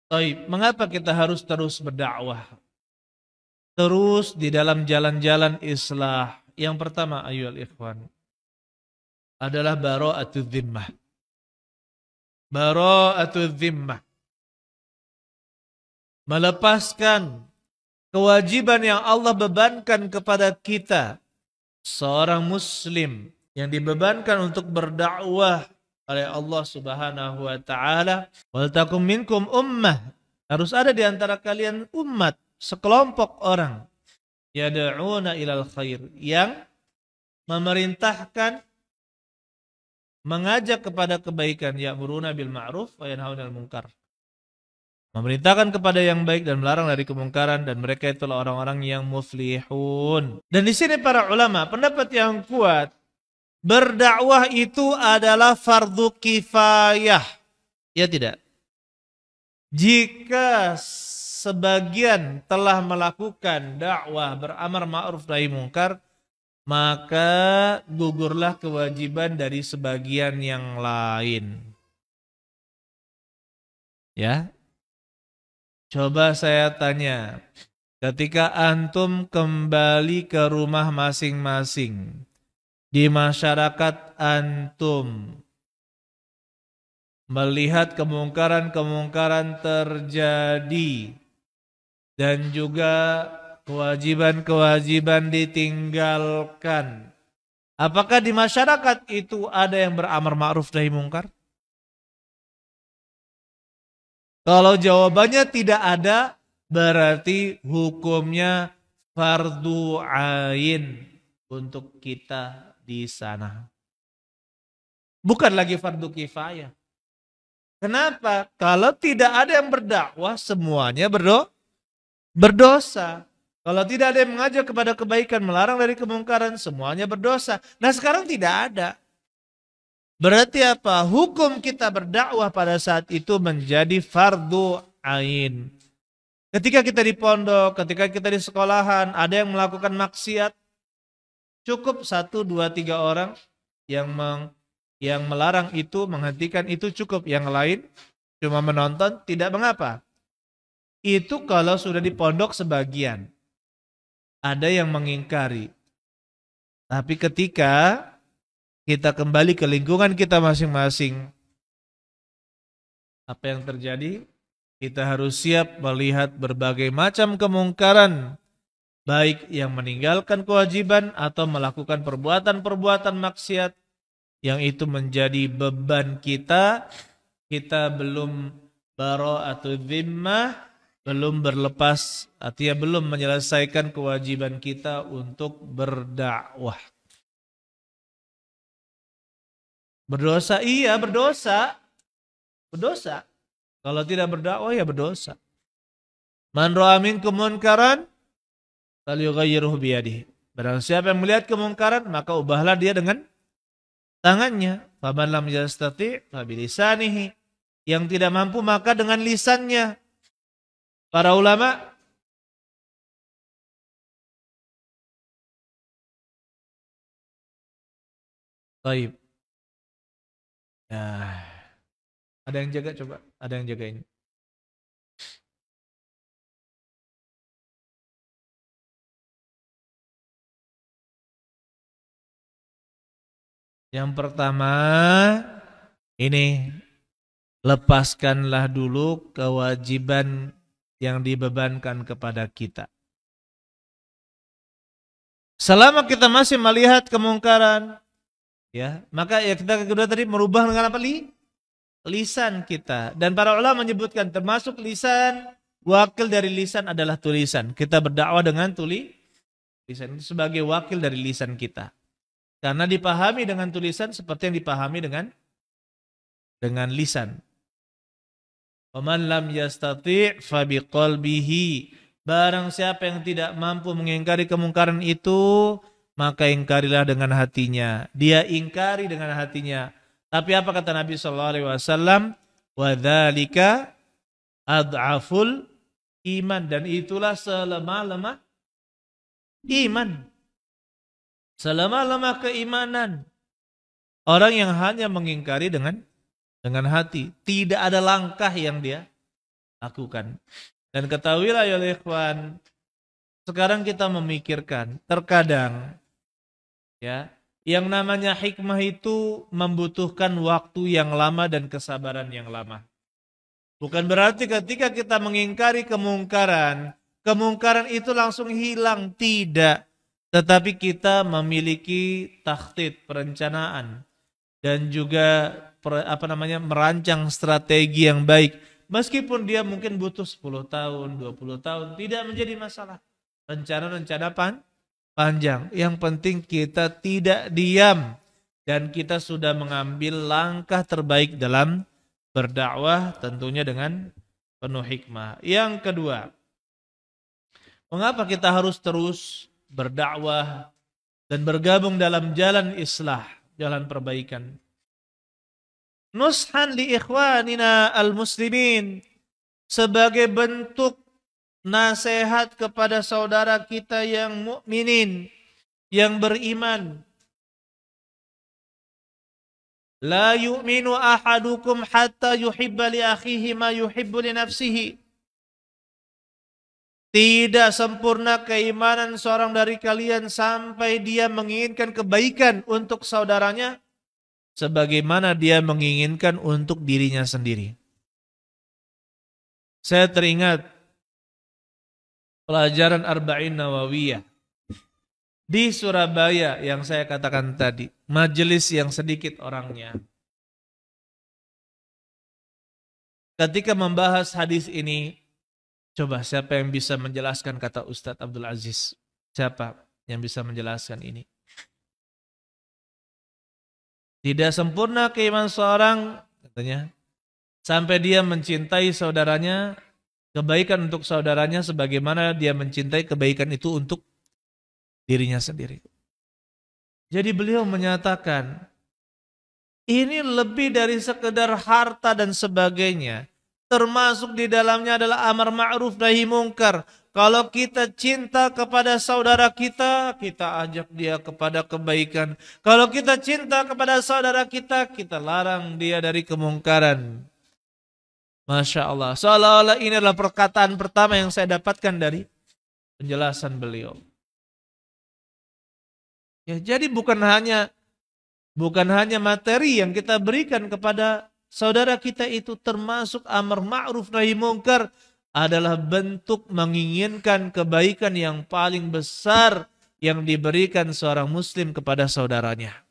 Taib, mengapa kita harus terus berdakwah? Terus di dalam jalan-jalan islah. Yang pertama, ayyuhal ikhwan, adalah bara'atul zimmah. Bara'atul zimmah. Melepaskan kewajiban yang Allah bebankan kepada kita. Seorang muslim yang dibebankan untuk berdakwah oleh Allah Subhanahu wa taala, wal takum minkum ummah, harus ada di antara kalian umat, sekelompok orang, yad'una ilal khair, yang memerintahkan, mengajak kepada kebaikan, ya'muruna bil ma'ruf wa yanhauna 'anil munkar, memerintahkan kepada yang baik dan melarang dari kemungkaran, dan mereka itulah orang-orang yang muflihun. Dan di sini para ulama pendapat yang kuat, berdakwah itu adalah fardu kifayah. Ya tidak? Jika sebagian telah melakukan dakwah beramar ma'ruf nahi munkar, maka gugurlah kewajiban dari sebagian yang lain. Ya. Coba saya tanya, ketika antum kembali ke rumah masing-masing, di masyarakat antum melihat kemungkaran-kemungkaran terjadi dan juga kewajiban-kewajiban ditinggalkan, apakah di masyarakat itu ada yang beramar ma'ruf nahi munkar? Kalau jawabannya tidak ada, berarti hukumnya fardu ain untuk kita di sana. Bukan lagi fardu kifayah. Kenapa? Kalau tidak ada yang berdakwah, semuanya berdosa. Kalau tidak ada yang mengajak kepada kebaikan, melarang dari kemungkaran, semuanya berdosa. Nah, sekarang tidak ada. Berarti apa? Hukum kita berdakwah pada saat itu menjadi fardu ain. Ketika kita di pondok, ketika kita di sekolahan, ada yang melakukan maksiat, cukup 1, 2, 3 orang yang melarang itu, menghentikan itu cukup. Yang lain cuma menonton, tidak mengapa. Itu kalau sudah di pondok sebagian. Ada yang mengingkari. Tapi ketika kita kembali ke lingkungan kita masing-masing, apa yang terjadi? Kita harus siap melihat berbagai macam kemungkaran, baik yang meninggalkan kewajiban atau melakukan perbuatan-perbuatan maksiat yang itu menjadi beban kita. Kita belum bara'atul zimmah, belum berlepas, artinya belum menyelesaikan kewajiban kita untuk berdakwah. Berdosa, iya berdosa. Berdosa. Kalau tidak berdakwah ya berdosa. Man ra'a minkum munkaran falyughayyirhu biyadihi. Barang siapa yang melihat kemungkaran, maka ubahlah dia dengan tangannya. Faman lam yastati' fa bilisanihi. Yang tidak mampu maka dengan lisannya. Para ulama baik. Nah, ada yang jaga coba, ada yang jagain. Yang pertama, ini lepaskanlah dulu kewajiban yang dibebankan kepada kita. Selama kita masih melihat kemungkaran, ya, maka ya kita kedua tadi merubah dengan apa? Lisan kita. Dan para ulama menyebutkan termasuk lisan, wakil dari lisan adalah tulisan. Kita berdakwah dengan lisan itu sebagai wakil dari lisan kita. Karena dipahami dengan tulisan seperti yang dipahami dengan lisan. Waman lam yastati' fa biqalbihi. Barang siapa yang tidak mampu mengingkari kemungkaran itu, maka ingkarilah dengan hatinya. Dia ingkari dengan hatinya. Tapi apa kata Nabi SAW? Wadzalika ad'aful iman. Dan itulah selemah-lemah iman. Selemah-lemah keimanan. Orang yang hanya mengingkari dengan hati. Tidak ada langkah yang dia lakukan. Dan ketahuilah ya ikhwan, sekarang kita memikirkan, terkadang ya, yang namanya hikmah itu membutuhkan waktu yang lama dan kesabaran yang lama. Bukan berarti ketika kita mengingkari kemungkaran, kemungkaran itu langsung hilang, tidak. Tetapi kita memiliki takhtid, perencanaan, dan juga merancang strategi yang baik. Meskipun dia mungkin butuh 10 tahun, 20 tahun, tidak menjadi masalah. Rencana-rencana panjang. Yang penting kita tidak diam dan kita sudah mengambil langkah terbaik dalam berdakwah, tentunya dengan penuh hikmah. Yang kedua, mengapa kita harus terus berdakwah dan bergabung dalam jalan islah, jalan perbaikan? Nushan li ikhwanina al-muslimin, sebagai bentuk nasihat kepada saudara kita yang mukminin, yang beriman. La yu'minu ahadukum hatta yuhibba li akhihi ma yuhibbu li nafsihi. Tidak sempurna keimanan seorang dari kalian sampai dia menginginkan kebaikan untuk saudaranya sebagaimana dia menginginkan untuk dirinya sendiri. Saya teringat pelajaran Arba'in Nawawiyah di Surabaya yang saya katakan tadi, majelis yang sedikit orangnya. Ketika membahas hadis ini, coba siapa yang bisa menjelaskan, kata Ustadz Abdul Aziz? Siapa yang bisa menjelaskan ini? Tidak sempurna keimanan seorang, katanya, sampai dia mencintai saudaranya, kebaikan untuk saudaranya sebagaimana dia mencintai kebaikan itu untuk dirinya sendiri. Jadi beliau menyatakan, ini lebih dari sekedar harta dan sebagainya. Termasuk di dalamnya adalah amar ma'ruf nahi mungkar. Kalau kita cinta kepada saudara kita, kita ajak dia kepada kebaikan. Kalau kita cinta kepada saudara kita larang dia dari kemungkaran. Masya Allah. Seolah-olah ini adalah perkataan pertama yang saya dapatkan dari penjelasan beliau. Ya, jadi bukan hanya materi yang kita berikan kepada saudara kita itu, termasuk amar ma'ruf nahi mungkar adalah bentuk menginginkan kebaikan yang paling besar yang diberikan seorang muslim kepada saudaranya.